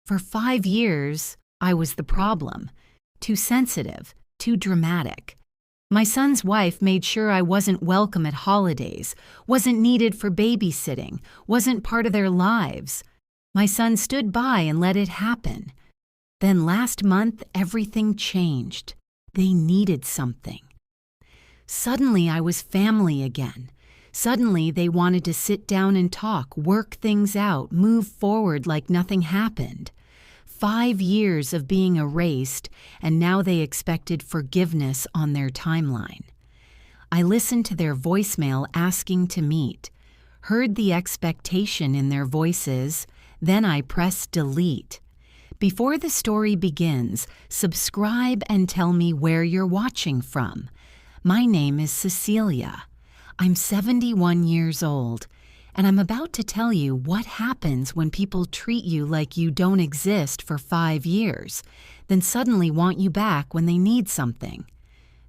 For 5 years, I was the problem. Too sensitive, too dramatic. My son's wife made sure I wasn't welcome at holidays, wasn't needed for babysitting, wasn't part of their lives. My son stood by and let it happen. Then last month, everything changed. They needed something. Suddenly, I was family again. Suddenly, they wanted to sit down and talk, work things out, move forward like nothing happened. 5 years of being erased, and now they expected forgiveness on their timeline. I listened to their voicemail asking to meet, heard the expectation in their voices, then I pressed delete. Before the story begins, subscribe and tell me where you're watching from. My name is Cecilia. I'm 71 years old, and I'm about to tell you what happens when people treat you like you don't exist for 5 years, then suddenly want you back when they need something.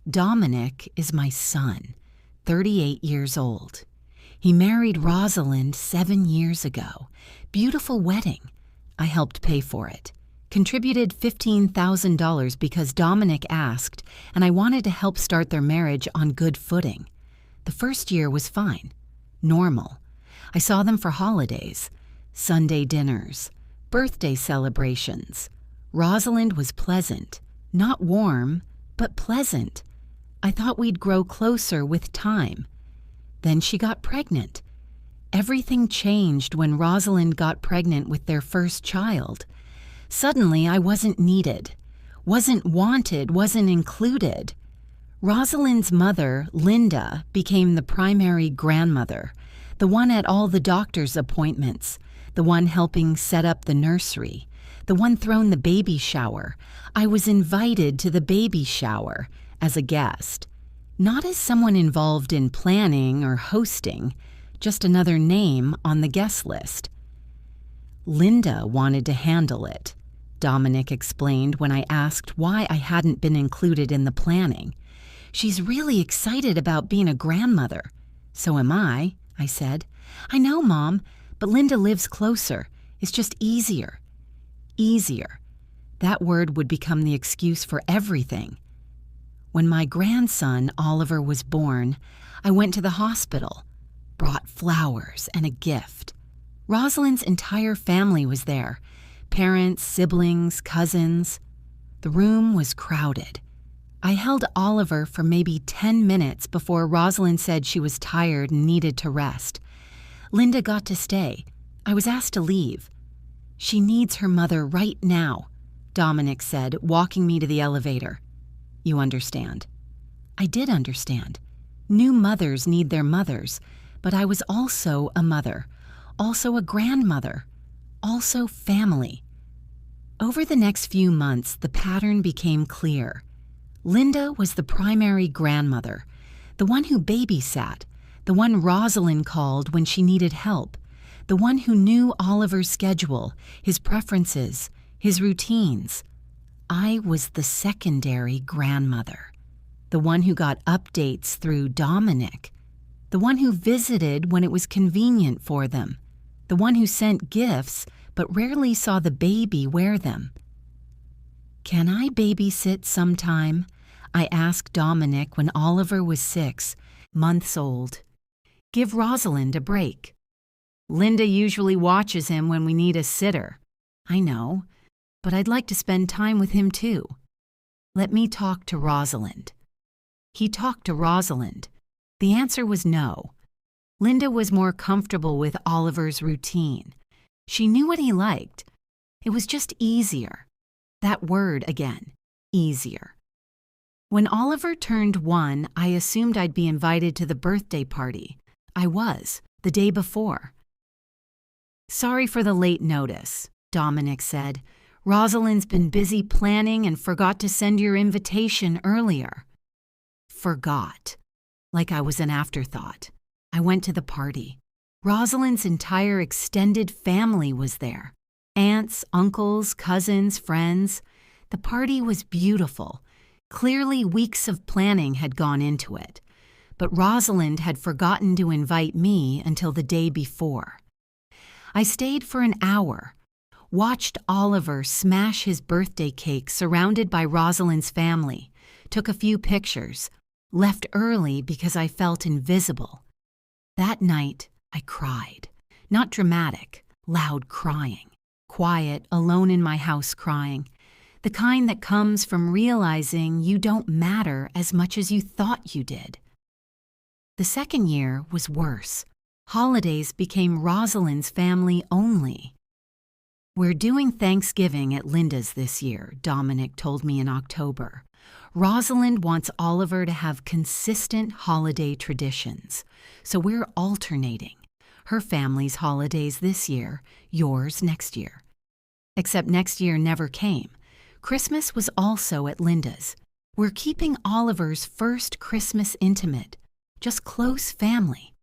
Dominic is my son, 38 years old. He married Rosalind 7 years ago. Beautiful wedding. I helped pay for it. Contributed $15,000 because Dominic asked, and I wanted to help start their marriage on good footing. The first year was fine, normal. I saw them for holidays, Sunday dinners, birthday celebrations. Rosalind was pleasant, not warm, but pleasant. I thought we'd grow closer with time. Then she got pregnant. Everything changed when Rosalind got pregnant with their first child. Suddenly, I wasn't needed, wasn't wanted, wasn't included. Rosalind's mother, Linda, became the primary grandmother, the one at all the doctor's appointments, the one helping set up the nursery, the one throwing the baby shower. I was invited to the baby shower as a guest, not as someone involved in planning or hosting, just another name on the guest list. Linda wanted to handle it, Dominic explained when I asked why I hadn't been included in the planning. She's really excited about being a grandmother. So am I said. I know, Mom, but Linda lives closer. It's just easier. Easier. That word would become the excuse for everything. When my grandson, Oliver, was born, I went to the hospital, brought flowers and a gift. Rosalind's entire family was there. Parents, siblings, cousins. The room was crowded. I held Oliver for maybe 10 minutes before Rosalind said she was tired and needed to rest. Linda got to stay. I was asked to leave. She needs her mother right now, Dominic said, walking me to the elevator. You understand. I did understand. New mothers need their mothers, but I was also a mother, also a grandmother, also family. Over the next few months, the pattern became clear. Linda was the primary grandmother, the one who babysat, the one Rosalind called when she needed help, the one who knew Oliver's schedule, his preferences, his routines. I was the secondary grandmother, the one who got updates through Dominic, the one who visited when it was convenient for them, the one who sent gifts but rarely saw the baby wear them. Can I babysit sometime? I asked Dominic when Oliver was 6 months old. Give Rosalind a break. Linda usually watches him when we need a sitter. I know, but I'd like to spend time with him too. Let me talk to Rosalind. He talked to Rosalind. The answer was no. Linda was more comfortable with Oliver's routine. She knew what he liked. It was just easier. That word again, easier. When Oliver turned 1, I assumed I'd be invited to the birthday party. I was, the day before. Sorry for the late notice, Dominic said. Rosalind's been busy planning and forgot to send your invitation earlier. Forgot. Like I was an afterthought. I went to the party. Rosalind's entire extended family was there. Aunts, uncles, cousins, friends. The party was beautiful. Clearly, weeks of planning had gone into it. But Rosalind had forgotten to invite me until the day before. I stayed for an hour, Watched Oliver smash his birthday cake surrounded by Rosalind's family, took a few pictures, left early because I felt invisible. That night, I cried. Not dramatic, loud crying. Quiet, alone in my house crying. The kind that comes from realizing you don't matter as much as you thought you did. The second year was worse. Holidays became Rosalind's family only. "We're doing Thanksgiving at Linda's this year," Dominic told me in October. "Rosalind wants Oliver to have consistent holiday traditions, so we're alternating. Her family's holidays this year, yours next year." Except next year never came. Christmas was also at Linda's. We're keeping Oliver's first Christmas intimate, just close family.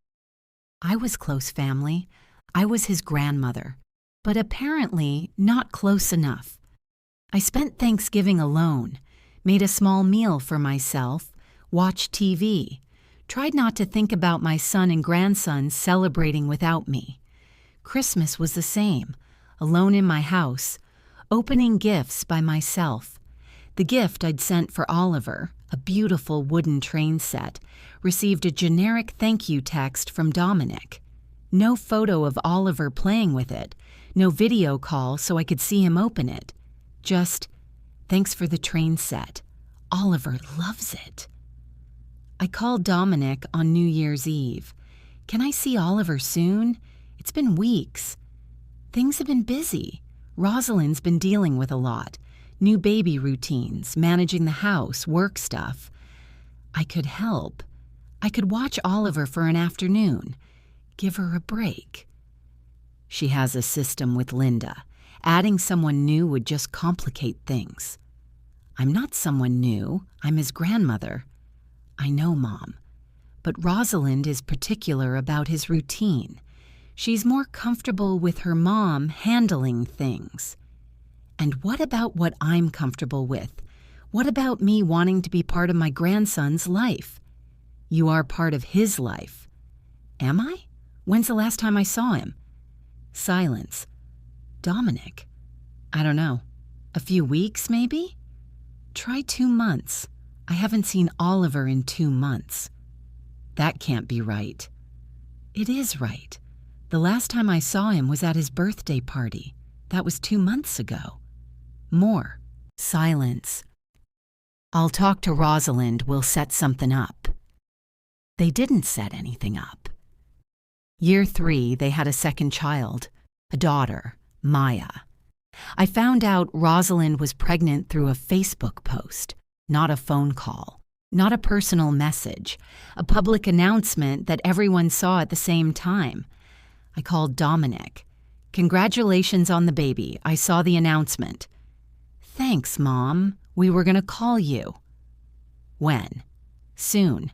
I was close family. I was his grandmother, but apparently not close enough. I spent Thanksgiving alone, made a small meal for myself, watched TV, tried not to think about my son and grandson celebrating without me. Christmas was the same, alone in my house, opening gifts by myself. The gift I'd sent for Oliver, a beautiful wooden train set, received a generic thank you text from Dominic. No photo of Oliver playing with it, no video call so I could see him open it. Just, "Thanks for the train set. Oliver loves it." I called Dominic on New Year's Eve. "Can I see Oliver soon? It's been weeks." "Things have been busy. Rosalind's been dealing with a lot. New baby routines, managing the house, work stuff." I could help. I could watch Oliver for an afternoon. Give her a break. "She has a system with Linda. Adding someone new would just complicate things." "I'm not someone new. I'm his grandmother." "I know, Mom. But Rosalind is particular about his routine. She's more comfortable with her mom handling things." "And what about what I'm comfortable with? What about me wanting to be part of my grandson's life?" "You are part of his life." "Am I? When's the last time I saw him?" Silence. "Dominic." "I don't know. A few weeks, maybe?" "Try 2 months. I haven't seen Oliver in 2 months." "That can't be right." "It is right. The last time I saw him was at his birthday party. That was 2 months ago." More. Silence. "I'll talk to Rosalind. We'll set something up." They didn't set anything up. Year 3, they had a second child, a daughter, Maya. I found out Rosalind was pregnant through a Facebook post, not a phone call, not a personal message, a public announcement that everyone saw at the same time. I called Dominic. "Congratulations on the baby. I saw the announcement." "Thanks, Mom. We were going to call you." "When?" "Soon.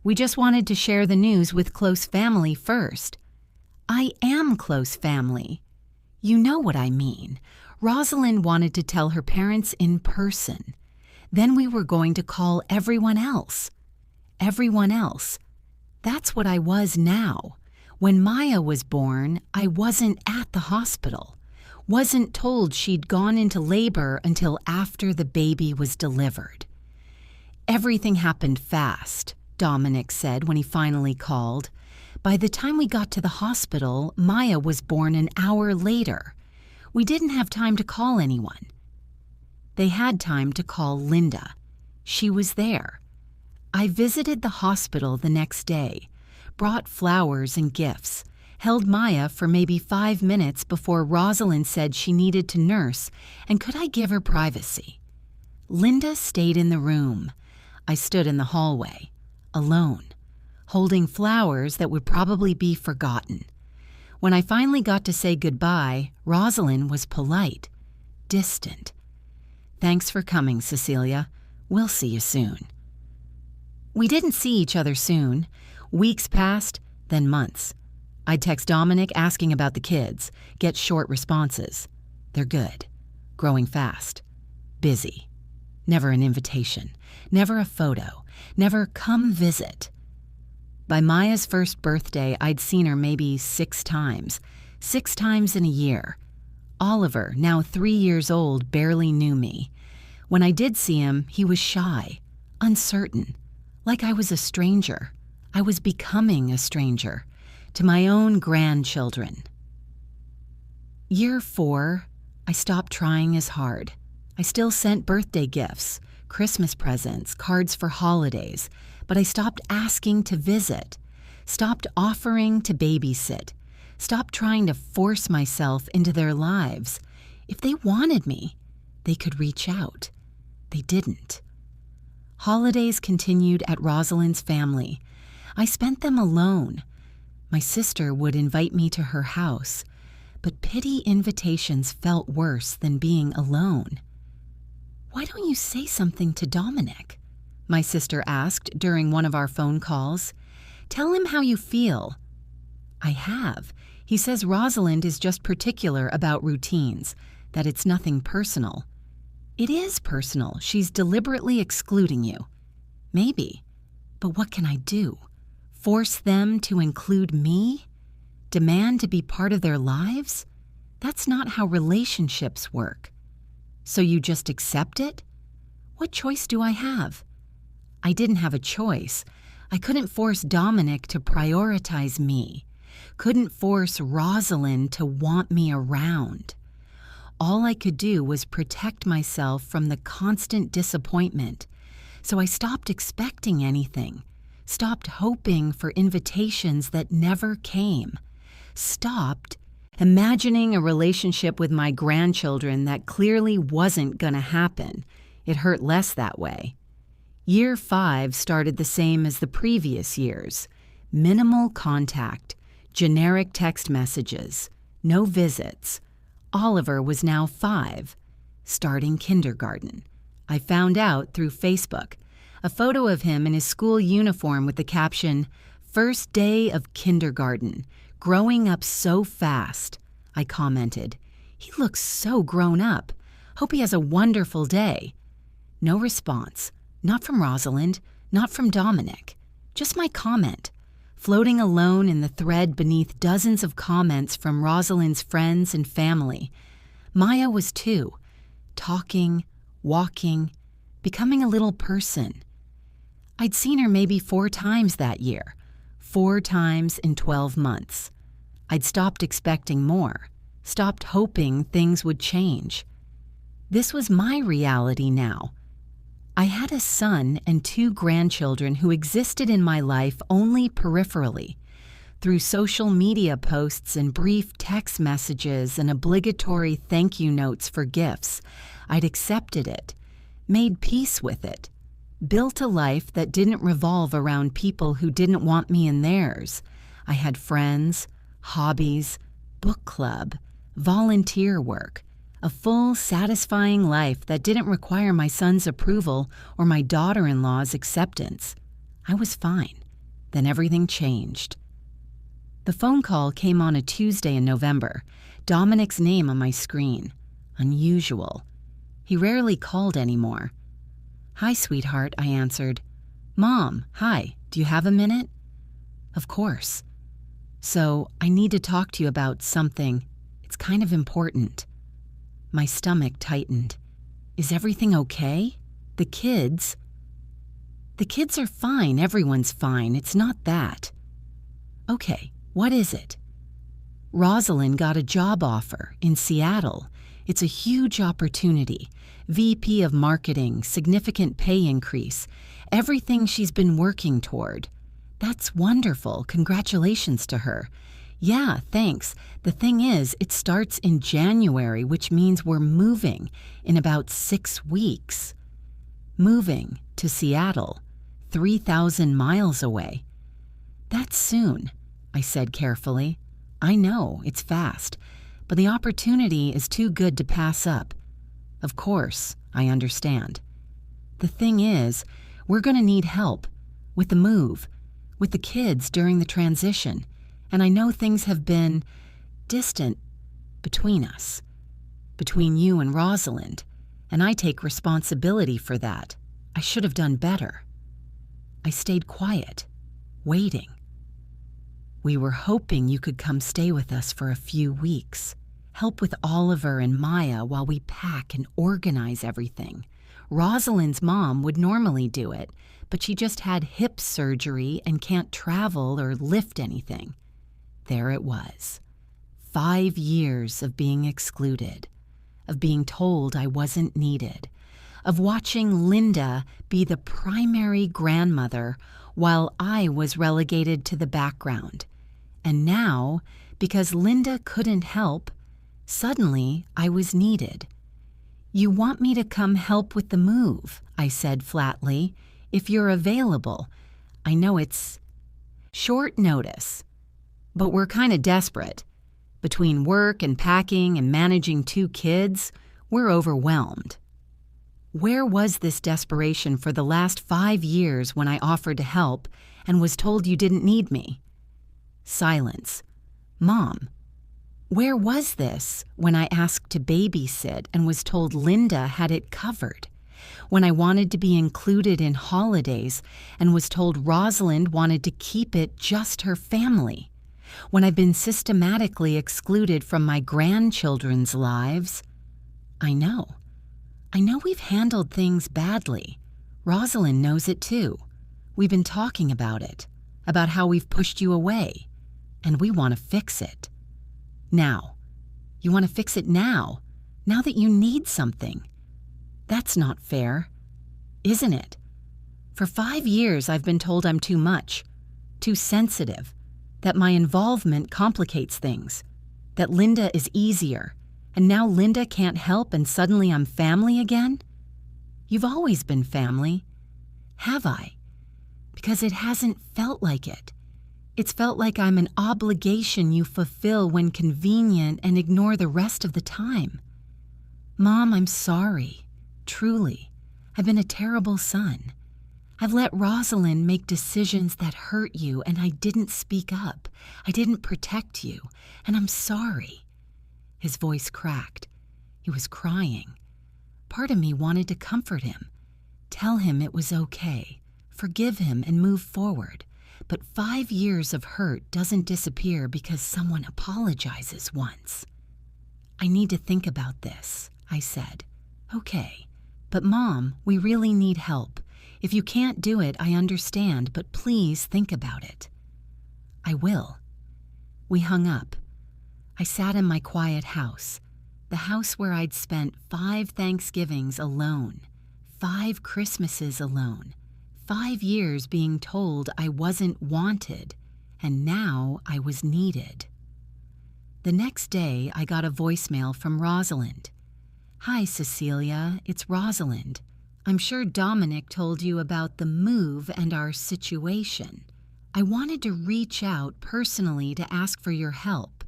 We just wanted to share the news with close family first." "I am close family. You know what I mean. Rosalind wanted to tell her parents in person. Then we were going to call everyone else. Everyone else. That's what I was now. When Maya was born, I wasn't at the hospital. Wasn't told she'd gone into labor until after the baby was delivered." "Everything happened fast," Dominic said when he finally called. "By the time we got to the hospital, Maya was born an hour later. We didn't have time to call anyone." They had time to call Linda. She was there. I visited the hospital the next day, brought flowers and gifts, held Maya for maybe 5 minutes before Rosalind said she needed to nurse and could I give her privacy. Linda stayed in the room. I stood in the hallway, alone, holding flowers that would probably be forgotten. When I finally got to say goodbye, Rosalind was polite, distant. "Thanks for coming, Cecilia. We'll see you soon." We didn't see each other soon. Weeks passed, then months. I'd text Dominic asking about the kids, get short responses. "They're good. Growing fast. Busy." Never an invitation. Never a photo. Never "come visit." By Maya's first birthday, I'd seen her maybe 6 times. 6 times in a year. Oliver, now 3 years old, barely knew me. When I did see him, he was shy, uncertain, like I was a stranger. I was becoming a stranger to my own grandchildren. Year 4, I stopped trying as hard. I still sent birthday gifts, Christmas presents, cards for holidays, but I stopped asking to visit, stopped offering to babysit, stopped trying to force myself into their lives. If they wanted me, they could reach out. They didn't. Holidays continued at Rosalind's family. I spent them alone. My sister would invite me to her house, but pity invitations felt worse than being alone. "Why don't you say something to Dominic?" my sister asked during one of our phone calls. "Tell him how you feel." "I have. He says Rosalind is just particular about routines, that it's nothing personal." "It is personal. She's deliberately excluding you." "Maybe. But what can I do? Force them to include me? Demand to be part of their lives? That's not how relationships work." "So you just accept it?" "What choice do I have?" I didn't have a choice. I couldn't force Dominic to prioritize me. Couldn't force Rosalind to want me around. All I could do was protect myself from the constant disappointment. So I stopped expecting anything, stopped hoping for invitations that never came, stopped imagining a relationship with my grandchildren that clearly wasn't going to happen. It hurt less that way. Year 5 started the same as the previous years. Minimal contact, generic text messages, no visits. Oliver was now 5, starting kindergarten. I found out through Facebook, a photo of him in his school uniform with the caption, "First day of kindergarten, growing up so fast." I commented, "He looks so grown up. Hope he has a wonderful day." No response, not from Rosalind, not from Dominic, just my comment, floating alone in the thread beneath dozens of comments from Rosalind's friends and family. Maya was 2, talking, walking, becoming a little person. I'd seen her maybe 4 times that year, 4 times in 12 months. I'd stopped expecting more, stopped hoping things would change. This was my reality now. I had a son and 2 grandchildren who existed in my life only peripherally. Through social media posts and brief text messages and obligatory thank you notes for gifts, I'd accepted it, made peace with it, built a life that didn't revolve around people who didn't want me in theirs. I had friends, hobbies, book club, volunteer work, a full, satisfying life that didn't require my son's approval or my daughter-in-law's acceptance. I was fine. Then everything changed. The phone call came on a Tuesday in November, Dominic's name on my screen. Unusual. He rarely called anymore. "Hi, sweetheart," I answered. "Mom, hi, do you have a minute?" "Of course." "So, I need to talk to you about something. It's kind of important." My stomach tightened. "Is everything okay? The kids?" "The kids are fine. Everyone's fine. It's not that." "Okay, what is it?" "Rosalind got a job offer in Seattle. It's a huge opportunity. VP of marketing, significant pay increase, everything she's been working toward." "That's wonderful. Congratulations to her." "Yeah, thanks. The thing is, it starts in January, which means we're moving in about 6 weeks." Moving to Seattle, 3,000 miles away. "That's soon," I said carefully. "I know, it's fast, but the opportunity is too good to pass up." "Of course, I understand." "The thing is, we're going to need help with the move, with the kids during the transition, and I know things have been distant between us, between you and Rosalind, and I take responsibility for that. I should have done better." I stayed quiet, waiting. "We were hoping you could come stay with us for a few weeks." Help with Oliver and Maya while we pack and organize everything. Rosalind's mom would normally do it, but she just had hip surgery and can't travel or lift anything. There it was. 5 years of being excluded, of being told I wasn't needed, of watching Linda be the primary grandmother while I was relegated to the background. And now, because Linda couldn't help, suddenly I was needed. "You want me to come help with the move," I said flatly, "if you're available. I know it's short notice, but we're kind of desperate. Between work and packing and managing 2 kids, we're overwhelmed." Where was this desperation for the last 5 years when I offered to help and was told you didn't need me? Silence. Mom, where was this when I asked to babysit and was told Linda had it covered? When I wanted to be included in holidays and was told Rosalind wanted to keep it just her family? When I've been systematically excluded from my grandchildren's lives? I know we've handled things badly. Rosalind knows it too. We've been talking about it, about how we've pushed you away, and we want to fix it. Now. You want to fix it now that you need something. That's not fair, isn't it? For 5 years I've been told I'm too much, too sensitive, that my involvement complicates things, that Linda is easier, and now Linda can't help and suddenly I'm family again? You've always been family. Have I? Because it hasn't felt like it. It's felt like I'm an obligation you fulfill when convenient and ignore the rest of the time. Mom, I'm sorry. Truly. I've been a terrible son. I've let Rosalind make decisions that hurt you, and I didn't speak up. I didn't protect you, and I'm sorry. His voice cracked. He was crying. Part of me wanted to comfort him, tell him it was okay, forgive him and move forward. But 5 years of hurt doesn't disappear because someone apologizes once. I need to think about this, I said. Okay, but Mom, we really need help. If you can't do it, I understand, but please think about it. I will. We hung up. I sat in my quiet house, the house where I'd spent 5 Thanksgivings alone, 5 Christmases alone, 5 years being told I wasn't wanted, and now I was needed. The next day, I got a voicemail from Rosalind. "Hi, Cecilia, it's Rosalind. I'm sure Dominic told you about the move and our situation. I wanted to reach out personally to ask for your help.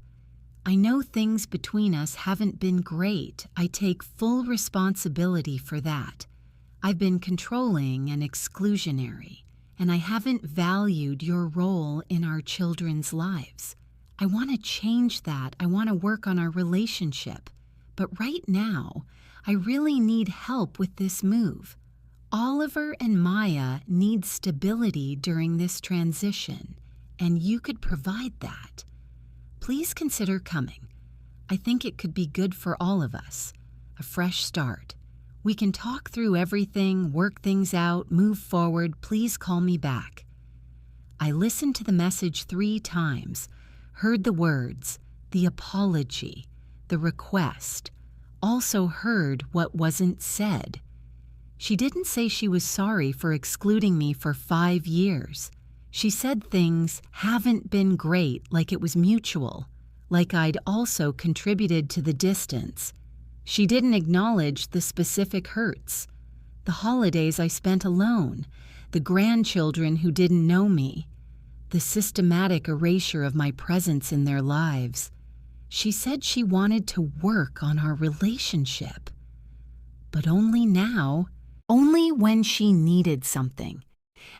I know things between us haven't been great. I take full responsibility for that. I've been controlling and exclusionary, and I haven't valued your role in our children's lives. I want to change that. I want to work on our relationship. But right now, I really need help with this move. Oliver and Maya need stability during this transition, and you could provide that. Please consider coming. I think it could be good for all of us. A fresh start. We can talk through everything, work things out, move forward. Please call me back." I listened to the message 3 times, heard the words, the apology, the request, also heard what wasn't said. She didn't say she was sorry for excluding me for 5 years. She said things haven't been great, like it was mutual, like I'd also contributed to the distance. She didn't acknowledge the specific hurts, the holidays I spent alone, the grandchildren who didn't know me, the systematic erasure of my presence in their lives. She said she wanted to work on our relationship, but only now, only when she needed something,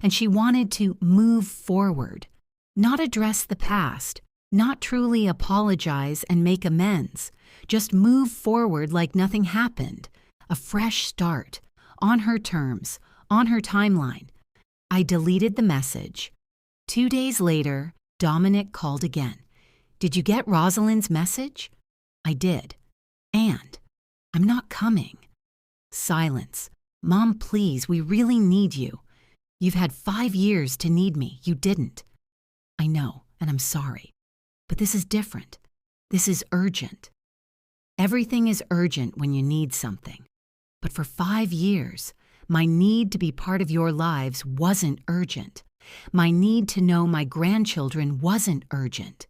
and she wanted to move forward, not address the past, not truly apologize and make amends, just move forward like nothing happened, a fresh start, on her terms, on her timeline. I deleted the message. 2 days later, Dominic called again. "Did you get Rosalind's message?" I did. And I'm not coming. Silence. Mom, please, we really need you. You've had 5 years to need me. You didn't. I know, and I'm sorry. But this is different. This is urgent. Everything is urgent when you need something. But for 5 years, my need to be part of your lives wasn't urgent. My need to know my grandchildren wasn't urgent.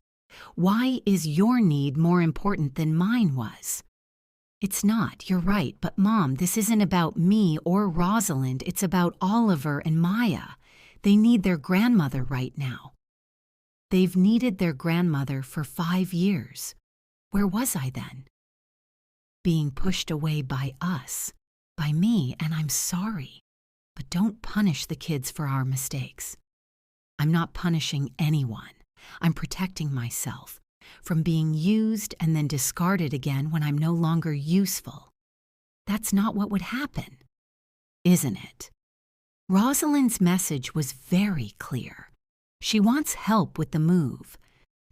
Why is your need more important than mine was? It's not, you're right, but Mom, this isn't about me or Rosalind, it's about Oliver and Maya. They need their grandmother right now. They've needed their grandmother for 5 years. Where was I then? Being pushed away by us, by me, and I'm sorry. But don't punish the kids for our mistakes. I'm not punishing anyone. I'm protecting myself from being used and then discarded again when I'm no longer useful. That's not what would happen, isn't it? Rosalind's message was very clear. She wants help with the move.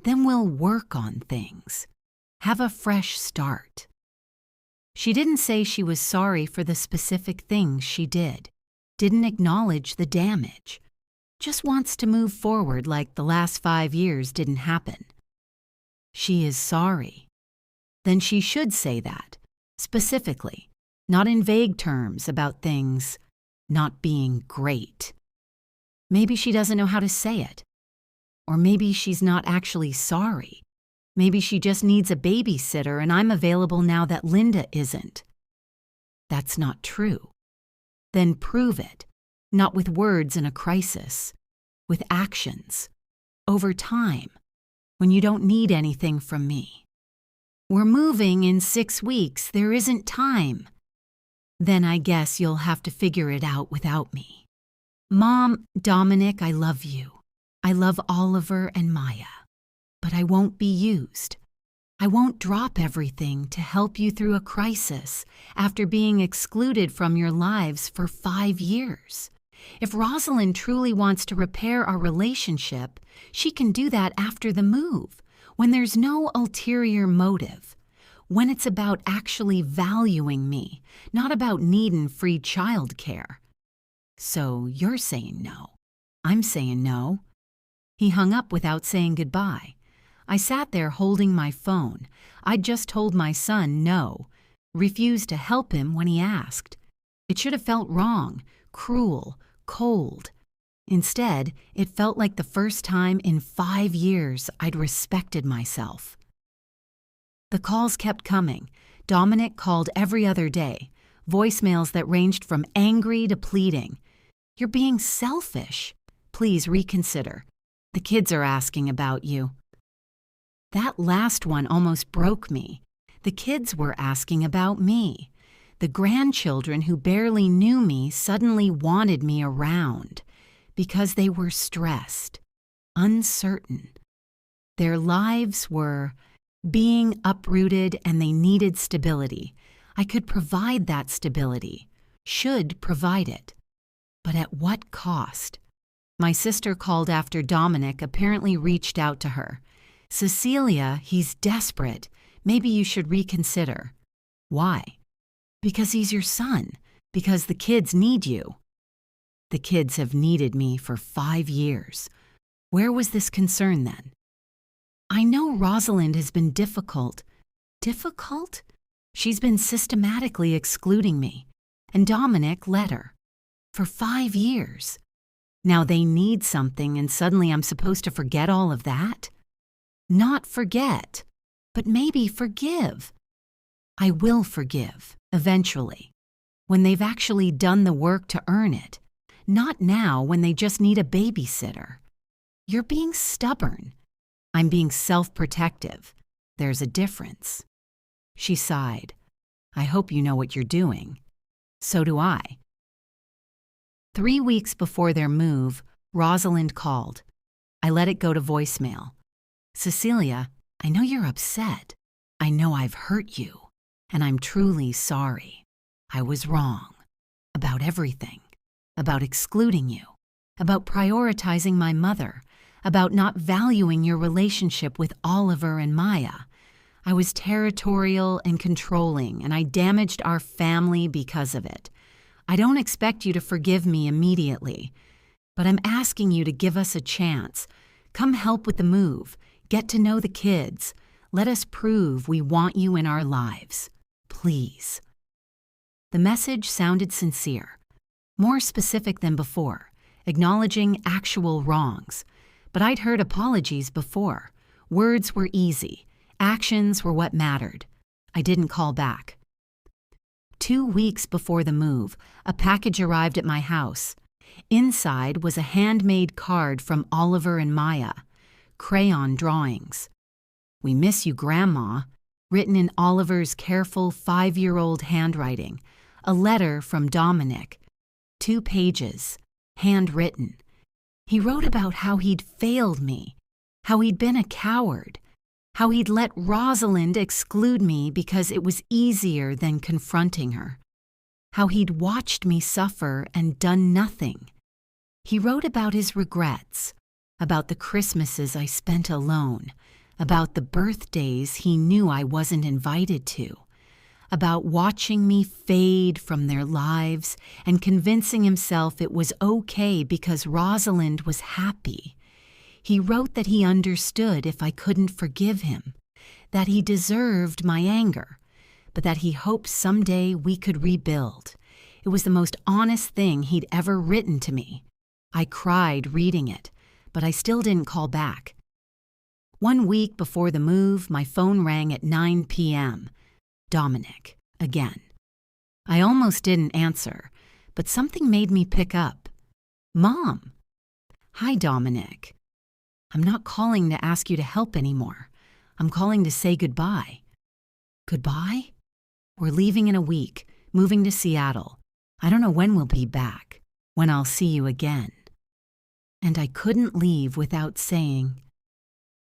Then we'll work on things. Have a fresh start. She didn't say she was sorry for the specific things she did. Didn't acknowledge the damage. Just wants to move forward like the last 5 years didn't happen. She is sorry. Then she should say that, specifically, not in vague terms about things not being great. Maybe she doesn't know how to say it. Or maybe she's not actually sorry. Maybe she just needs a babysitter and I'm available now that Linda isn't. That's not true. Then prove it, not with words in a crisis, with actions, over time, when you don't need anything from me. We're moving in 6 weeks, there isn't time. Then I guess you'll have to figure it out without me. Mom, Dominic, I love you. I love Oliver and Maya. But I won't be used. I won't drop everything to help you through a crisis after being excluded from your lives for 5 years. If Rosalind truly wants to repair our relationship, she can do that after the move, when there's no ulterior motive, when it's about actually valuing me, not about needing free childcare. So you're saying no. I'm saying no. He hung up without saying goodbye. I sat there holding my phone. I'd just told my son no, refused to help him when he asked. It should have felt wrong, cruel, cold. Instead, it felt like the first time in 5 years I'd respected myself. The calls kept coming. Dominic called every other day, voicemails that ranged from angry to pleading. You're being selfish. Please reconsider. The kids are asking about you. That last one almost broke me. The kids were asking about me. The grandchildren who barely knew me suddenly wanted me around because they were stressed, uncertain. Their lives were being uprooted and they needed stability. I could provide that stability, should provide it. But at what cost? My sister called after Dominic apparently reached out to her. Cecilia, he's desperate. Maybe you should reconsider. Why? Because he's your son. Because the kids need you. The kids have needed me for 5 years. Where was this concern then? I know Rosalind has been difficult. Difficult? She's been systematically excluding me. And Dominic let her. For 5 years. Now they need something and suddenly I'm supposed to forget all of that? Not forget, but maybe forgive. I will forgive, eventually, when they've actually done the work to earn it, not now when they just need a babysitter. You're being stubborn. I'm being self-protective. There's a difference. She sighed. I hope you know what you're doing. So do I. 3 weeks before their move, Rosalind called. I let it go to voicemail. Cecilia, I know you're upset. I know I've hurt you, and I'm truly sorry. I was wrong. About everything. About excluding you. About prioritizing my mother. About not valuing your relationship with Oliver and Maya. I was territorial and controlling, and I damaged our family because of it. I don't expect you to forgive me immediately, but I'm asking you to give us a chance. Come help with the move. Get to know the kids. Let us prove we want you in our lives. Please." The message sounded sincere, more specific than before, acknowledging actual wrongs. But I'd heard apologies before. Words were easy. Actions were what mattered. I didn't call back. 2 weeks before the move, a package arrived at my house. Inside was a handmade card from Oliver and Maya, crayon drawings. "We miss you, Grandma," written in Oliver's careful 5-year-old handwriting. A letter from Dominic, 2 pages, handwritten. He wrote about how he'd failed me, how he'd been a coward, how he'd let Rosalind exclude me because it was easier than confronting her, how he'd watched me suffer and done nothing. He wrote about his regrets, about the Christmases I spent alone, about the birthdays he knew I wasn't invited to, about watching me fade from their lives and convincing himself it was okay because Rosalind was happy. He wrote that he understood if I couldn't forgive him, that he deserved my anger, but that he hoped someday we could rebuild. It was the most honest thing he'd ever written to me. I cried reading it, but I still didn't call back. 1 week before the move, my phone rang at 9 p.m. Dominic, again. I almost didn't answer, but something made me pick up. "Mom." "Hi, Dominic. I'm not calling to ask you to help anymore. I'm calling to say goodbye." "Goodbye?" "We're leaving in a week, moving to Seattle. I don't know when we'll be back, when I'll see you again." And I couldn't leave without saying,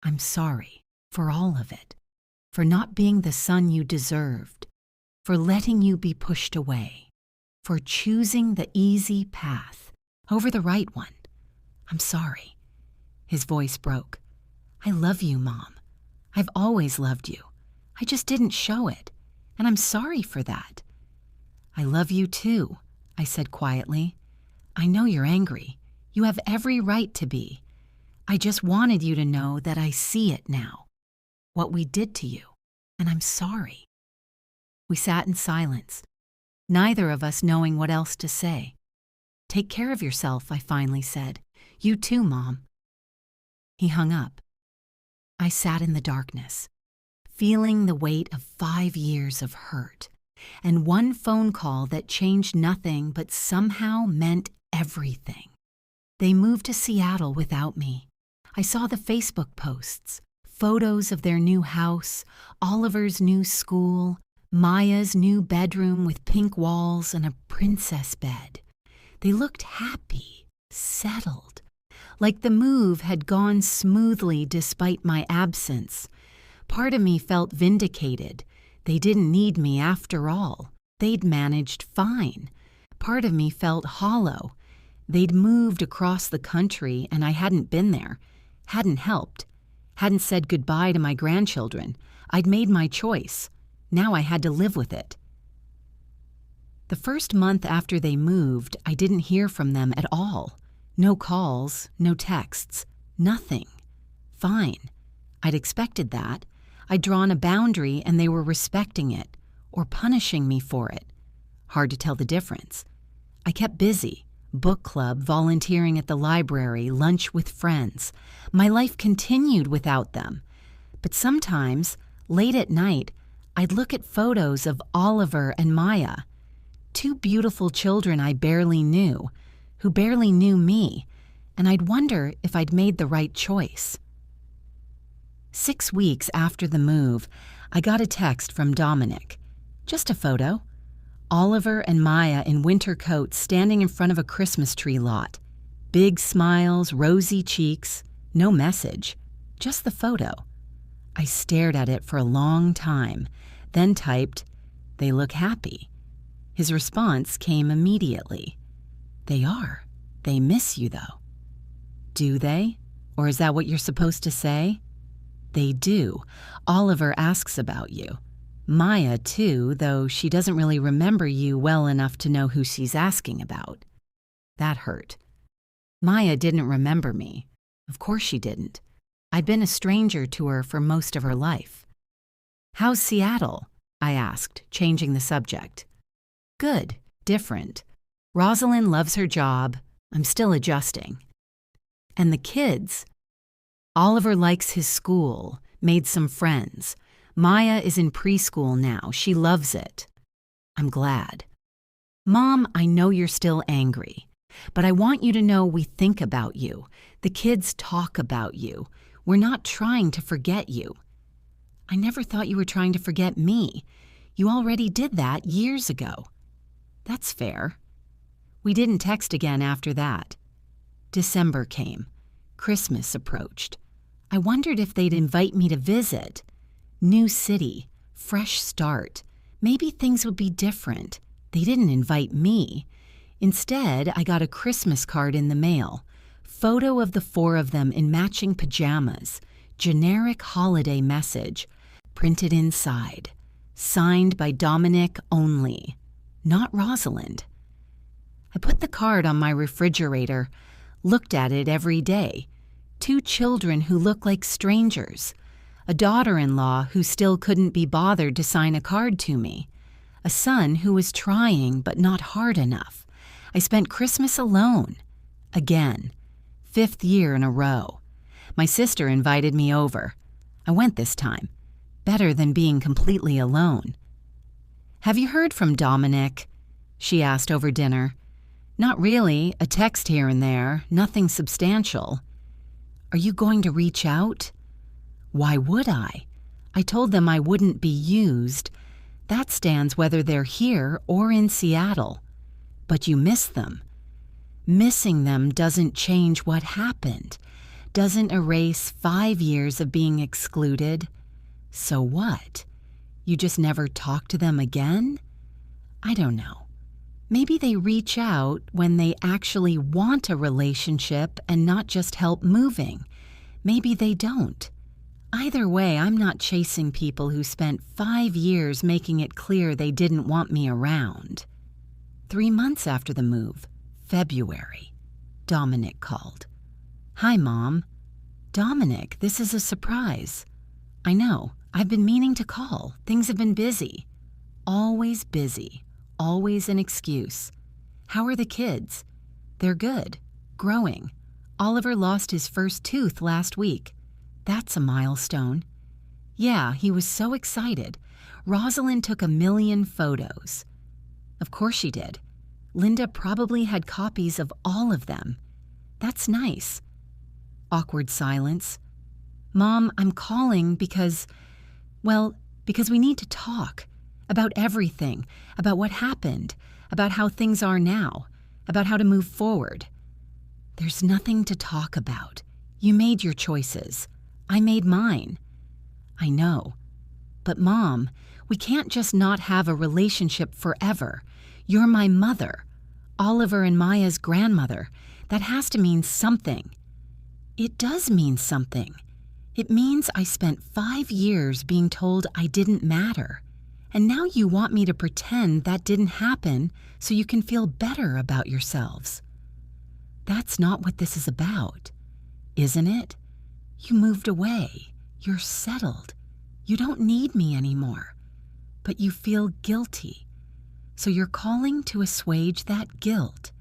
"I'm sorry for all of it. For not being the son you deserved, for letting you be pushed away, for choosing the easy path over the right one. I'm sorry." His voice broke. "I love you, Mom. I've always loved you. I just didn't show it, and I'm sorry for that." "I love you too," I said quietly. "I know you're angry. You have every right to be. I just wanted you to know that I see it now, what we did to you, and I'm sorry." We sat in silence, neither of us knowing what else to say. "Take care of yourself," I finally said. "You too, Mom." He hung up. I sat in the darkness, feeling the weight of 5 years of hurt, and one phone call that changed nothing but somehow meant everything. They moved to Seattle without me. I saw the Facebook posts, photos of their new house, Oliver's new school, Maya's new bedroom with pink walls and a princess bed. They looked happy, settled, like the move had gone smoothly despite my absence. Part of me felt vindicated. They didn't need me after all. They'd managed fine. Part of me felt hollow. They'd moved across the country and I hadn't been there, hadn't helped, hadn't said goodbye to my grandchildren. I'd made my choice. Now I had to live with it. The first month after they moved, I didn't hear from them at all. No calls, no texts, nothing. Fine. I'd expected that. I'd drawn a boundary and they were respecting it, or punishing me for it. Hard to tell the difference. I kept busy. Book club, volunteering at the library, lunch with friends. My life continued without them. But sometimes, late at night, I'd look at photos of Oliver and Maya, 2 beautiful children I barely knew, who barely knew me, and I'd wonder if I'd made the right choice. 6 weeks after the move, I got a text from Dominic. Just a photo. Oliver and Maya in winter coats standing in front of a Christmas tree lot. Big smiles, rosy cheeks, no message, just the photo. I stared at it for a long time, then typed, "They look happy." His response came immediately. "They are. They miss you, though." "Do they? Or is that what you're supposed to say?" They do. Oliver asks about you. Maya, too, though she doesn't really remember you well enough to know who she's asking about. That hurt. Maya didn't remember me. Of course she didn't. I'd been a stranger to her for most of her life. "How's Seattle?" I asked, changing the subject. "Good. Different. Rosalind loves her job. I'm still adjusting. And the kids? Oliver likes his school, made some friends. Maya is in preschool now. She loves it. I'm glad. Mom, I know you're still angry, but I want you to know we think about you. The kids talk about you. We're not trying to forget you." "I never thought you were trying to forget me. You already did that years ago." "That's fair." We didn't text again after that. December came. Christmas approached. I wondered if they'd invite me to visit. New city, fresh start. Maybe things would be different. They didn't invite me. Instead, I got a Christmas card in the mail. Photo of the four of them in matching pajamas. Generic holiday message. Printed inside. Signed by Dominic only. Not Rosalind. I put the card on my refrigerator. Looked at it every day. 2 children who look like strangers. A daughter-in-law who still couldn't be bothered to sign a card to me. A son who was trying but not hard enough. I spent Christmas alone. Again. 5th year in a row. My sister invited me over. I went this time. Better than being completely alone. "Have you heard from Dominic?" she asked over dinner. "Not really. A text here and there. Nothing substantial." "Are you going to reach out?" "Why would I? I told them I wouldn't be used. That stands whether they're here or in Seattle. But you miss them. Missing them doesn't change what happened. Doesn't erase 5 years of being excluded. So what? You just never talk to them again? I don't know. Maybe they reach out when they actually want a relationship and not just help moving. Maybe they don't. Either way, I'm not chasing people who spent 5 years making it clear they didn't want me around. 3 months after the move, February, Dominic called. "Hi, Mom." "Dominic, this is a surprise." "I know. I've been meaning to call. Things have been busy." Always busy. Always an excuse. "How are the kids?" "They're good. Growing. Oliver lost his first tooth last week." "That's a milestone." "Yeah, he was so excited. Rosalind took 1,000,000 photos." "Of course she did. Linda probably had copies of all of them." "That's nice." Awkward silence. "Mom, I'm calling because we need to talk. About everything, about what happened, about how things are now, about how to move forward." "There's nothing to talk about. You made your choices. I made mine." "I know. But Mom, we can't just not have a relationship forever. You're my mother. Oliver and Maya's grandmother. That has to mean something." "It does mean something. It means I spent 5 years being told I didn't matter. And now you want me to pretend that didn't happen so you can feel better about yourselves. That's not what this is about, isn't it? You moved away. You're settled. You don't need me anymore. But you feel guilty. So you're calling to assuage that guilt,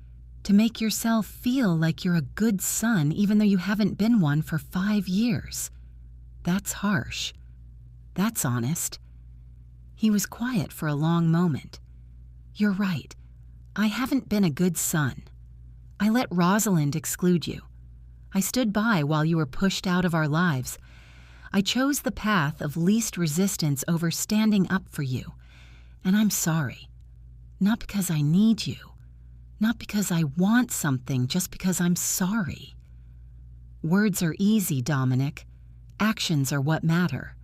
to make yourself feel like you're a good son even though you haven't been one for 5 years. That's harsh. That's honest." He was quiet for a long moment. "You're right. I haven't been a good son. I let Rosalind exclude you. I stood by while you were pushed out of our lives. I chose the path of least resistance over standing up for you. And I'm sorry. Not because I need you. Not because I want something, just because I'm sorry." Words are easy, Dominic. Actions are what matter.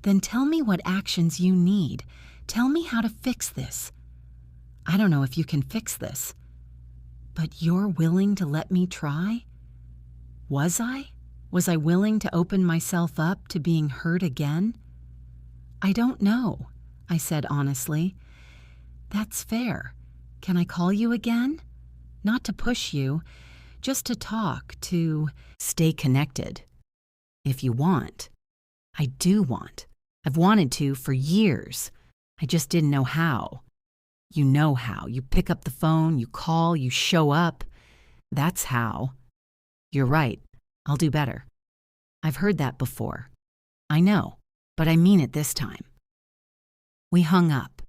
"Then tell me what actions you need. Tell me how to fix this." "I don't know if you can fix this." "But you're willing to let me try?" Was I? Was I willing to open myself up to being hurt again? I don't know, I said honestly. That's fair. Can I call you again? Not to push you, just to talk, to stay connected. If you want. I do want. I've wanted to for years. I just didn't know how. You know how. You pick up the phone, you call, you show up. That's how. You're right. I'll do better. I've heard that before. I know, but I mean it this time. We hung up.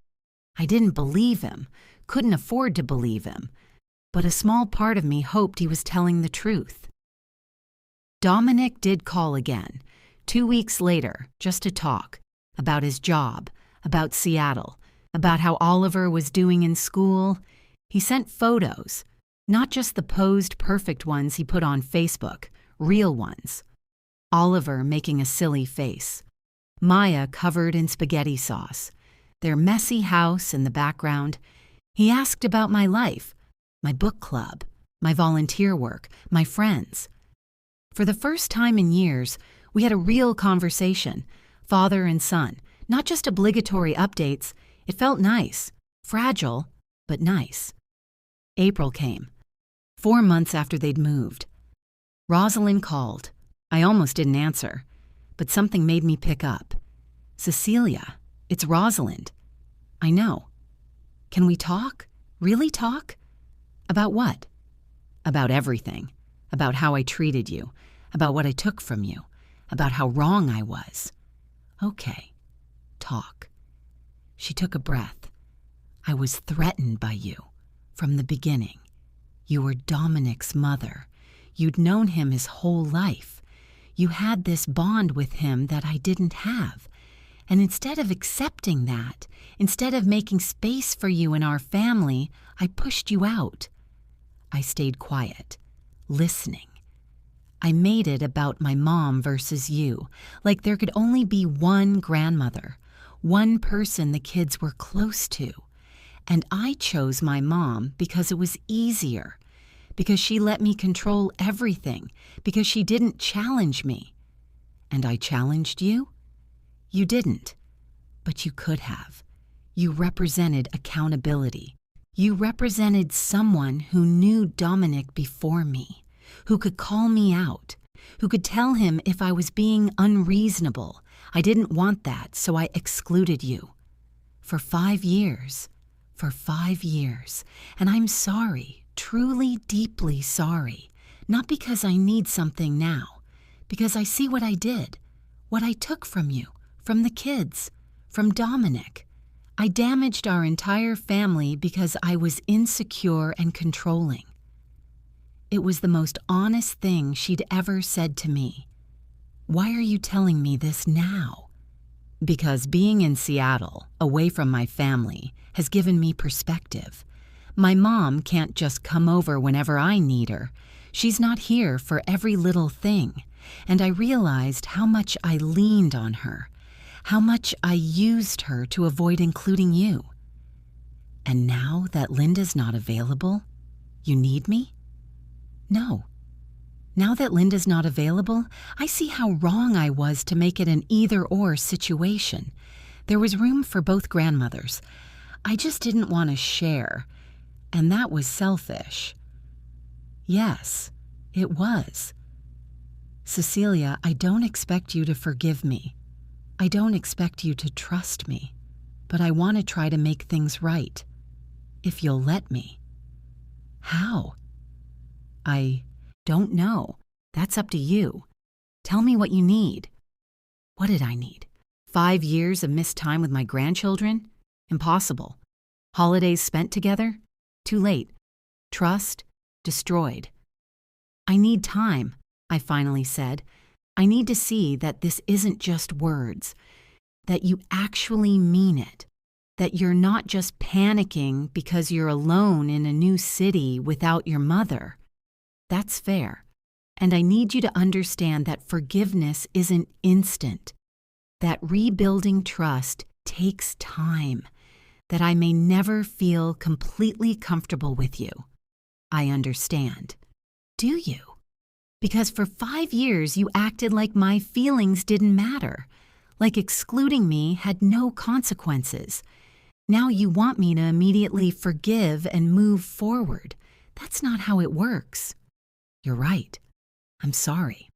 I didn't believe him, couldn't afford to believe him, but a small part of me hoped he was telling the truth. Dominic did call again, 2 weeks later, just to talk about his job, about Seattle, about how Oliver was doing in school. He sent photos, not just the posed perfect ones he put on Facebook, real ones. Oliver making a silly face. Maya covered in spaghetti sauce. Their messy house in the background. He asked about my life, my book club, my volunteer work, my friends. For the first time in years, we had a real conversation, father and son, not just obligatory updates. It felt nice, fragile, but nice. April came, 4 months after they'd moved. Rosalind called. I almost didn't answer, but something made me pick up. Cecilia, it's Rosalind. I know. Can we talk? Really talk? About what? About everything. About how I treated you. About what I took from you. About how wrong I was. Okay. Talk. She took a breath. I was threatened by you. From the beginning. You were Dominic's mother. You'd known him his whole life. You had this bond with him that I didn't have. And instead of accepting that, instead of making space for you in our family, I pushed you out. I stayed quiet, listening. I made it about my mom versus you, like there could only be one grandmother, one person the kids were close to. And I chose my mom because it was easier, because she let me control everything, because she didn't challenge me. And I challenged you? You didn't, but you could have. You represented accountability. You represented someone who knew Dominic before me, who could call me out, who could tell him if I was being unreasonable. I didn't want that, so I excluded you. For 5 years. For 5 years. And I'm sorry, truly, deeply sorry. Not because I need something now, because I see what I did, what I took from you, from the kids, from Dominic. I damaged our entire family because I was insecure and controlling. It was the most honest thing she'd ever said to me. Why are you telling me this now? Because being in Seattle, away from my family, has given me perspective. My mom can't just come over whenever I need her. She's not here for every little thing. And I realized how much I leaned on her, how much I used her to avoid including you. And now that Linda's not available, you need me? No. Now that Linda's not available, I see how wrong I was to make it an either-or situation. There was room for both grandmothers. I just didn't want to share, and that was selfish. Yes, it was. Cecilia, I don't expect you to forgive me. I don't expect you to trust me, but I want to try to make things right, if you'll let me. How? I don't know. That's up to you. Tell me what you need. What did I need? 5 years of missed time with my grandchildren? Impossible. Holidays spent together? Too late. Trust? Destroyed. I need time, I finally said. I need to see that this isn't just words, that you actually mean it, that you're not just panicking because you're alone in a new city without your mother. That's fair. And I need you to understand that forgiveness isn't instant, that rebuilding trust takes time, that I may never feel completely comfortable with you. I understand. Do you? Because for 5 years you acted like my feelings didn't matter, like excluding me had no consequences. Now you want me to immediately forgive and move forward. That's not how it works. You're right. I'm sorry.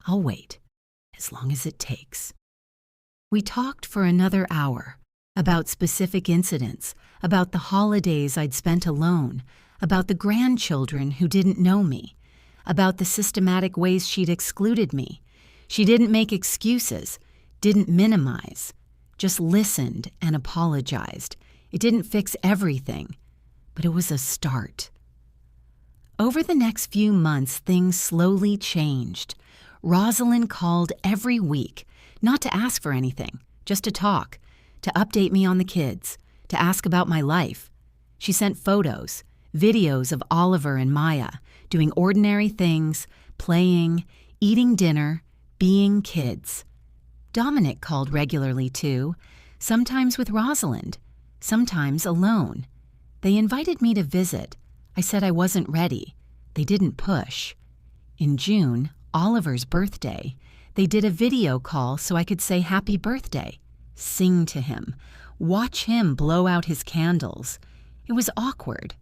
I'll wait, as long as it takes. We talked for another hour about specific incidents, about the holidays I'd spent alone, about the grandchildren who didn't know me, about the systematic ways she'd excluded me. She didn't make excuses, didn't minimize, just listened and apologized. It didn't fix everything, but it was a start. Over the next few months, things slowly changed. Rosalind called every week, not to ask for anything, just to talk, to update me on the kids, to ask about my life. She sent photos, videos of Oliver and Maya doing ordinary things, playing, eating dinner, being kids. Dominic called regularly too, sometimes with Rosalind, sometimes alone. They invited me to visit. I said I wasn't ready. They didn't push. In June, Oliver's birthday, they did a video call so I could say happy birthday, sing to him, watch him blow out his candles. It was awkward.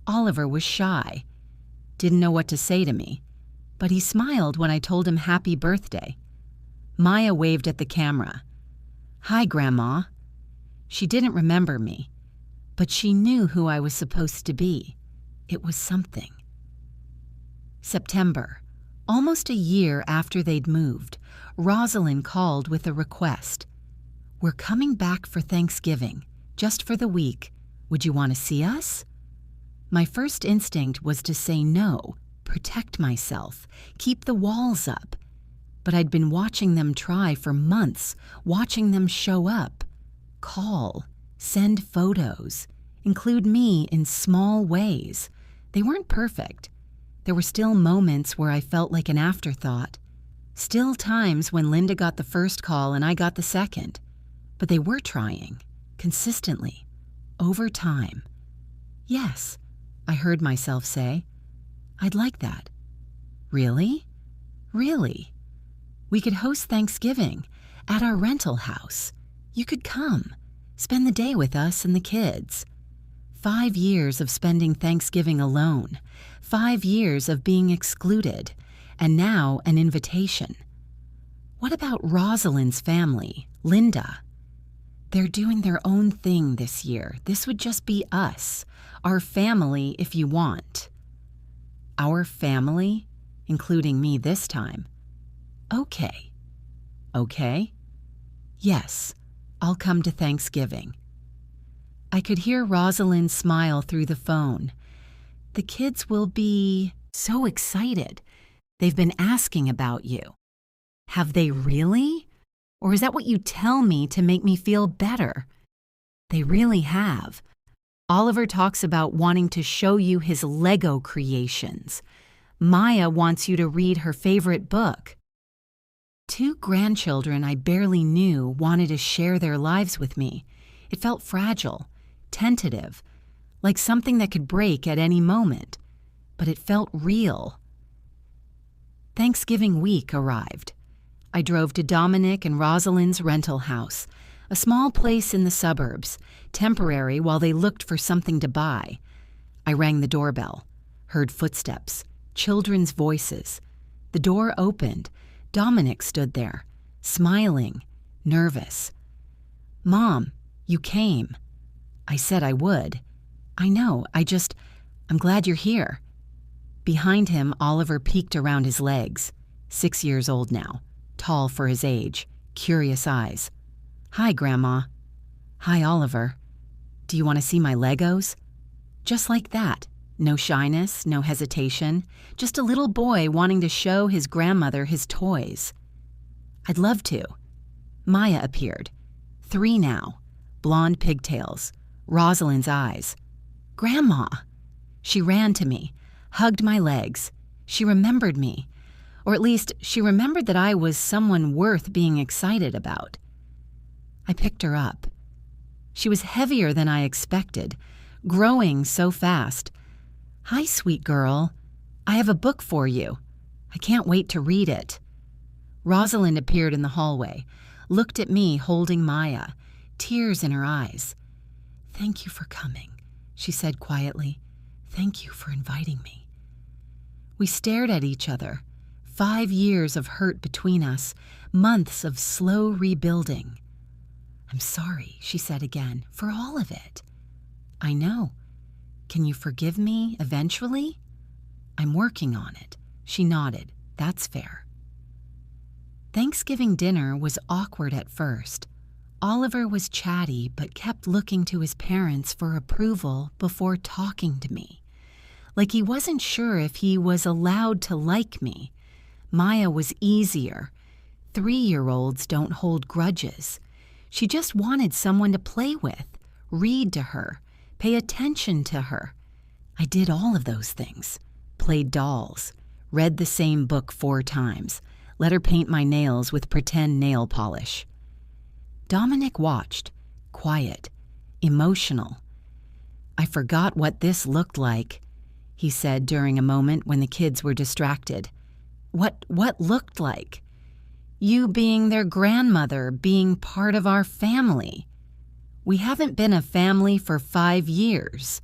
Oliver was shy, didn't know what to say to me, but he smiled when I told him happy birthday. Maya waved at the camera. Hi, Grandma. She didn't remember me, but she knew who I was supposed to be. It was something. September. Almost a year after they'd moved, Rosalind called with a request. We're coming back for Thanksgiving, just for the week. Would you want to see us? My first instinct was to say no, protect myself, keep the walls up. But I'd been watching them try for months, watching them show up, call, send photos, include me in small ways. They weren't perfect. There were still moments where I felt like an afterthought. Still times when Linda got the first call and I got the second. But they were trying, consistently, over time. Yes, I heard myself say. I'd like that. Really? Really? We could host Thanksgiving at our rental house. You could come, spend the day with us and the kids. 5 years of spending Thanksgiving alone, 5 years of being excluded, and now an invitation. What about Rosalind's family, Linda? They're doing their own thing this year. This would just be us, our family if you want. Our family, including me this time. Okay. Okay? Yes, I'll come to Thanksgiving. I could hear Rosalind smile through the phone. The kids will be so excited. They've been asking about you. Have they really? Or is that what you tell me to make me feel better? They really have. Oliver talks about wanting to show you his Lego creations. Maya wants you to read her favorite book. 2 grandchildren I barely knew wanted to share their lives with me. It felt fragile, tentative, like something that could break at any moment. But it felt real. Thanksgiving week arrived. I drove to Dominic and Rosalind's rental house, a small place in the suburbs, temporary while they looked for something to buy. I rang the doorbell, heard footsteps, children's voices. The door opened. Dominic stood there, smiling, nervous. Mom, you came. I said I would. I know, I'm glad you're here. Behind him, Oliver peeked around his legs, 6 years old now, tall for his age, curious eyes. Hi, Grandma. Hi, Oliver. Do you want to see my Legos? Just like that. No shyness, no hesitation, just a little boy wanting to show his grandmother his toys. I'd love to. Maya appeared. 3 now, blonde pigtails, Rosalind's eyes. Grandma! She ran to me, hugged my legs. She remembered me, or at least she remembered that I was someone worth being excited about. I picked her up. She was heavier than I expected, growing so fast. Hi, sweet girl. I have a book for you. I can't wait to read it." Rosalind appeared in the hallway, looked at me holding Maya, tears in her eyes. "Thank you for coming," she said quietly. "Thank you for inviting me." We stared at each other. 5 years of hurt between us, months of slow rebuilding. "I'm sorry," she said again, "for all of it." "I know. Can you forgive me eventually?" "I'm working on it." She nodded. "That's fair." Thanksgiving dinner was awkward at first. Oliver was chatty but kept looking to his parents for approval before talking to me. Like he wasn't sure if he was allowed to like me. Maya was easier. 3-year-olds don't hold grudges. She just wanted someone to play with, read to her, pay attention to her. I did all of those things. Played dolls, read the same book 4 times, let her paint my nails with pretend nail polish. Dominic watched, quiet, emotional. "I forgot what this looked like," he said during a moment when the kids were distracted. What looked like?" "You being their grandmother, being part of our family." "We haven't been a family for 5 years."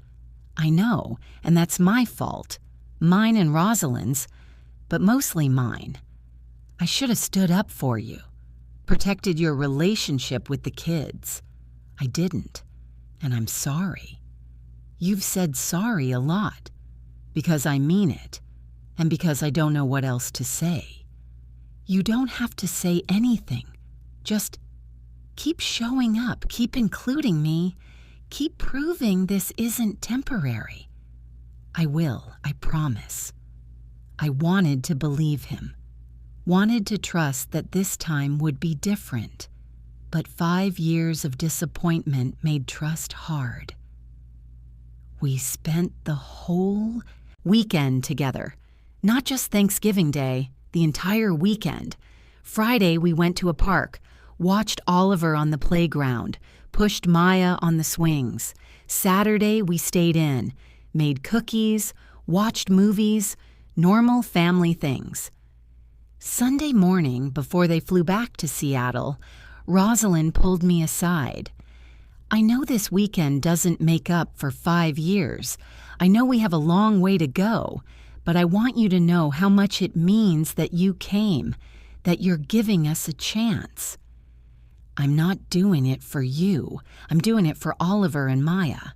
"I know, and that's my fault. Mine and Rosalind's, but mostly mine. I should have stood up for you, protected your relationship with the kids. I didn't, and I'm sorry. You've said sorry a lot, because I mean it, and because I don't know what else to say. You don't have to say anything. Just keep showing up, keep including me, keep proving this isn't temporary." "I will, I promise." I wanted to believe him, wanted to trust that this time would be different, but 5 years of disappointment made trust hard. We spent the whole weekend together, not just Thanksgiving Day, the entire weekend. Friday we went to a park, watched Oliver on the playground, pushed Maya on the swings. Saturday we stayed in, made cookies, watched movies, normal family things. Sunday morning, before they flew back to Seattle, Rosalind pulled me aside. "I know this weekend doesn't make up for 5 years. I know we have a long way to go, but I want you to know how much it means that you came, that you're giving us a chance. I'm not doing it for you. I'm doing it for Oliver and Maya.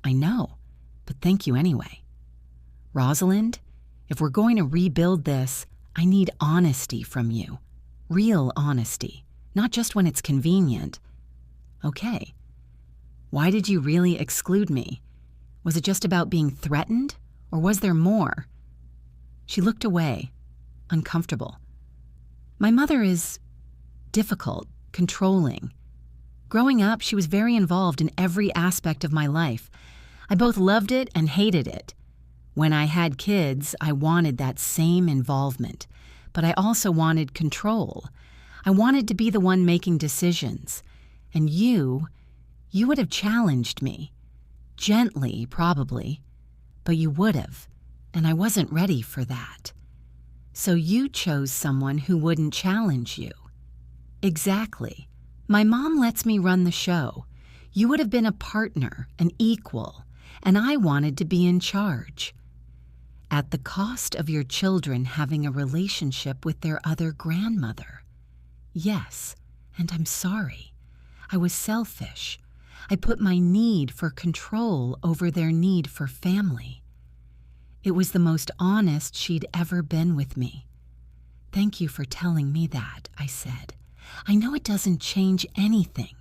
I know, but thank you anyway. Rosalind, if we're going to rebuild this, I need honesty from you. Real honesty, not just when it's convenient." "Okay. Why did you really exclude me? Was it just about being threatened, or was there more?" She looked away, uncomfortable. "My mother is difficult, controlling. Growing up, she was very involved in every aspect of my life. I both loved it and hated it. When I had kids, I wanted that same involvement, but I also wanted control. I wanted to be the one making decisions. And you would have challenged me. Gently, probably, but you would have, and I wasn't ready for that. So you chose someone who wouldn't challenge you." "Exactly. My mom lets me run the show. You would have been a partner, an equal, and I wanted to be in charge. At the cost of your children having a relationship with their other grandmother. Yes, and I'm sorry. I was selfish. I put my need for control over their need for family. It was the most honest she'd ever been with me. Thank you for telling me that," I said. "I know it doesn't change anything.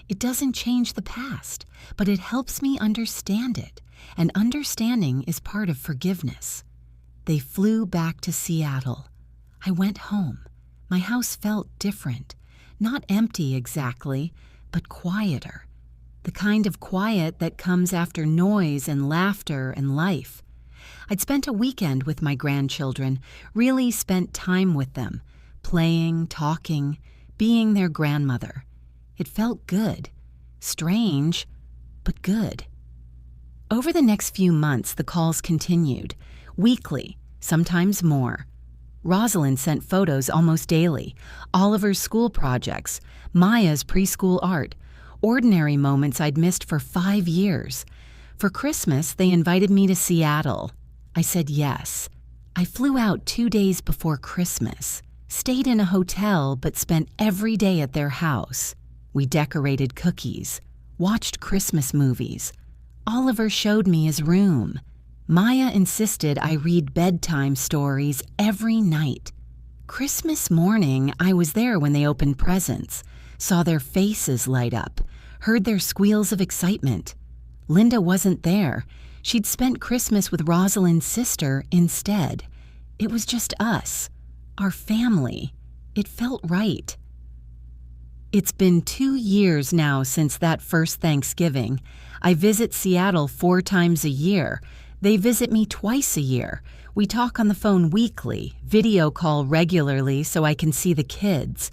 It doesn't change the past, but it helps me understand it, and understanding is part of forgiveness." They flew back to Seattle. I went home. My house felt different. Not empty exactly, but quieter. The kind of quiet that comes after noise and laughter and life. I'd spent a weekend with my grandchildren, really spent time with them, playing, talking, being their grandmother. It felt good. Strange, but good. Over the next few months, the calls continued. Weekly, sometimes more. Rosalind sent photos almost daily, Oliver's school projects, Maya's preschool art, ordinary moments I'd missed for 5 years. For Christmas, they invited me to Seattle. I said yes. I flew out 2 days before Christmas, stayed in a hotel but spent every day at their house. We decorated cookies, watched Christmas movies. Oliver showed me his room. Maya insisted I read bedtime stories every night. Christmas morning, I was there when they opened presents, saw their faces light up, heard their squeals of excitement. Linda wasn't there. She'd spent Christmas with Rosalind's sister instead. It was just us, our family. It felt right. It's been 2 years now since that first Thanksgiving. I visit Seattle 4 times a year. They visit me twice a year. We talk on the phone weekly, video call regularly so I can see the kids.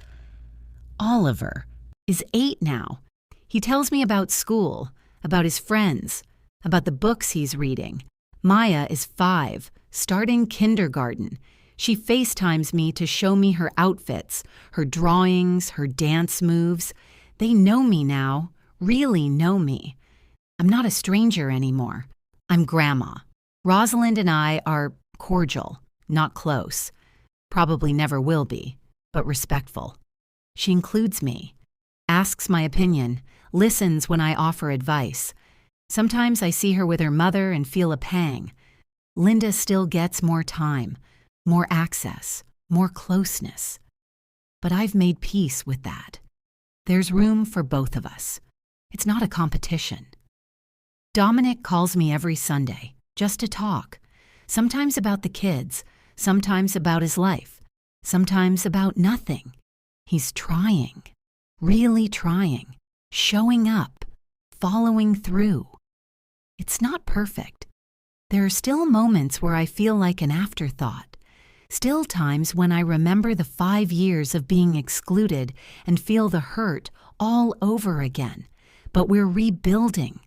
Oliver is 8 now. He tells me about school, about his friends, about the books he's reading. Maya is 5, starting kindergarten. She FaceTimes me to show me her outfits, her drawings, her dance moves. They know me now, really know me. I'm not a stranger anymore. I'm Grandma. Rosalind and I are cordial, not close. Probably never will be, but respectful. She includes me, asks my opinion, listens when I offer advice. Sometimes I see her with her mother and feel a pang. Linda still gets more time, more access, more closeness. But I've made peace with that. There's room for both of us. It's not a competition. Dominic calls me every Sunday, just to talk. Sometimes about the kids, sometimes about his life, sometimes about nothing. He's trying, really trying, showing up, following through. It's not perfect. There are still moments where I feel like an afterthought. Still times when I remember the 5 years of being excluded and feel the hurt all over again. But we're rebuilding.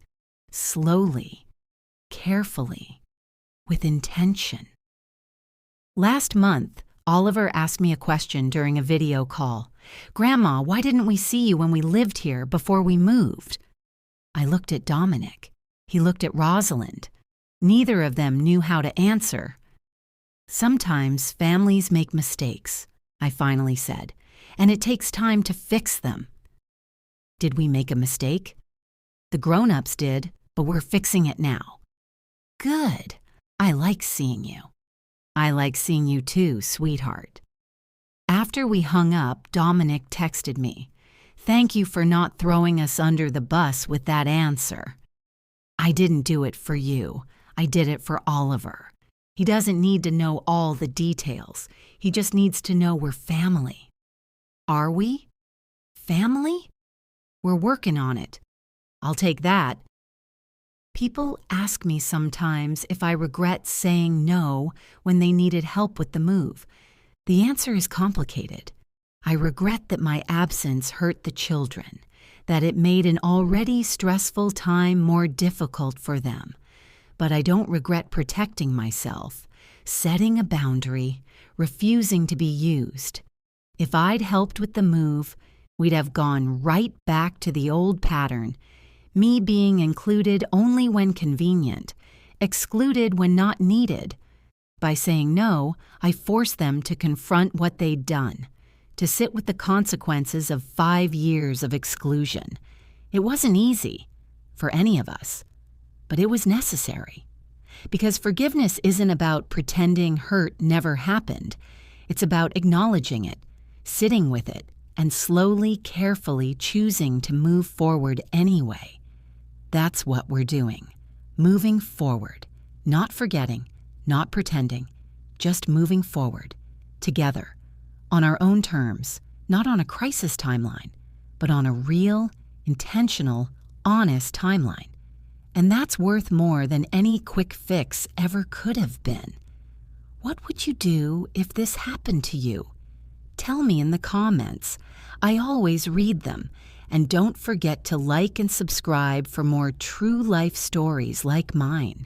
Slowly, carefully, with intention. Last month, Oliver asked me a question during a video call. "Grandma, why didn't we see you when we lived here before we moved?" I looked at Dominic. He looked at Rosalind. Neither of them knew how to answer. "Sometimes families make mistakes," I finally said, "and it takes time to fix them." Did we make a mistake? The grown-ups did, but we're fixing it now. Good. I like seeing you. I like seeing you too, sweetheart. After we hung up, Dominic texted me. "Thank you for not throwing us under the bus with that answer." I didn't do it for you. I did it for Oliver. He doesn't need to know all the details. He just needs to know we're family. Are we? Family? We're working on it. I'll take that. People ask me sometimes if I regret saying no when they needed help with the move. The answer is complicated. I regret that my absence hurt the children, that it made an already stressful time more difficult for them. But I don't regret protecting myself, setting a boundary, refusing to be used. If I'd helped with the move, we'd have gone right back to the old pattern. Me being included only when convenient, excluded when not needed. By saying no, I forced them to confront what they'd done, to sit with the consequences of 5 years of exclusion. It wasn't easy, for any of us, but it was necessary. Because forgiveness isn't about pretending hurt never happened. It's about acknowledging it, sitting with it, and slowly, carefully choosing to move forward anyway. That's what we're doing. Moving forward. Not forgetting, not pretending, just moving forward. Together. On our own terms. Not on a crisis timeline, but on a real, intentional, honest timeline. And that's worth more than any quick fix ever could have been. What would you do if this happened to you? Tell me in the comments. I always read them. And don't forget to like and subscribe for more true life stories like mine.